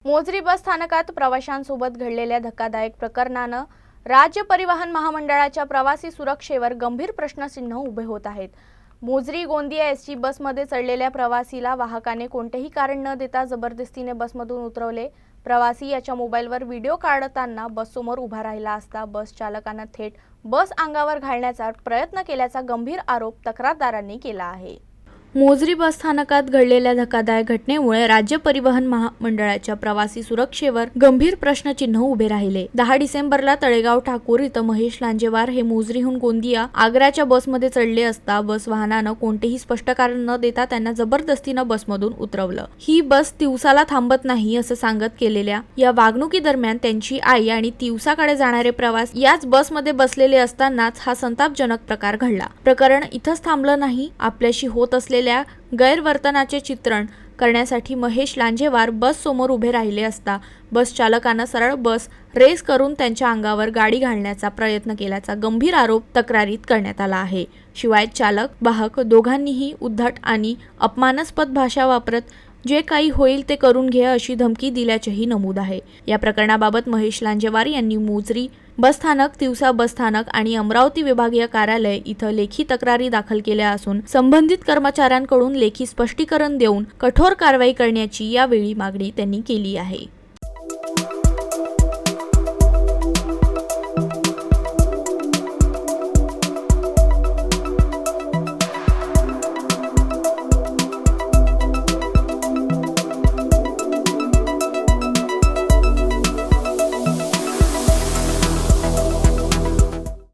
मोझरी बस स्थानकात प्रवाशांसोबत घडलेल्या धक्कादायक प्रकरणानं राज्य परिवहन महामंडळाच्या प्रवासी सुरक्षेवर गंभीर प्रश्नचिन्ह उभे होत आहेत। मोझरी गोंदिया एसटी बसमध्ये चढलेल्या प्रवासीला वाहकाने कोणतेही कारण न देता जबरदस्तीने बसमधून उतरवले। प्रवासी याच्या मोबाईलवर व्हिडिओ काढताना बससमोर उभा राहिला असता बस चालकाने थेट बस अंगावर घालण्याचा प्रयत्न केल्याचा गंभीर आरोप तक्रारदारांनी केला आहे। मोझरी बस स्थानकात घडलेल्या धक्कादायक घटनेमुळे राज्य परिवहन महामंडळाच्या प्रवासी सुरक्षेवर गंभीर प्रश्नचिन्ह उभे राहिले। 10 डिसेंबरला तळेगाव ठाकूर इथं महेश लांजेवार हे मोझरीहून गोंदिया आग्राच्या बसमध्ये चढले असता बस वाहनानं कोणतेही स्पष्ट कारण न देता त्यांना जबरदस्तीनं बसमधून उतरवलं। ही बस तिवसाला थांबत नाही असं सांगत केलेल्या या वागणुकीदरम्यान त्यांची आई आणि तिवसाकडे जाणारे प्रवासी याच बसमध्ये बसलेले असतानाच हा संतापजनक प्रकार घडला। प्रकरण इथंच थांबलं नाही। आपल्याशी होत असलेल्या गैरवर्तनाचे चित्रण करण्यासाठी महेश लांजेवार बस समोर उभे राहिले असता बस चालकानं सरळ बस रेस करून त्यांच्या अंगावर गाडी घालण्याचा प्रयत्न केल्याचा गंभीर आरोप तक्रारीत करण्यात आला आहे। शिवाय चालक वाहक दोघांनीही उद्धट आणि अपमानास्पद भाषा वापरत जे काही होईल ते करून घे अशी धमकी दिल्याचेही नमूद आहे। या प्रकरणाबाबत महेश लांजेवार यांनी मोझरी बसस्थानक, तिवसा बसस्थानक आणि अमरावती विभागीय कार्यालय इथं लेखी तक्रारी दाखल केल्या असून संबंधित कर्मचाऱ्यांकडून लेखी स्पष्टीकरण देऊन कठोर कारवाई करण्याची यावेळी मागणी त्यांनी केली आहे।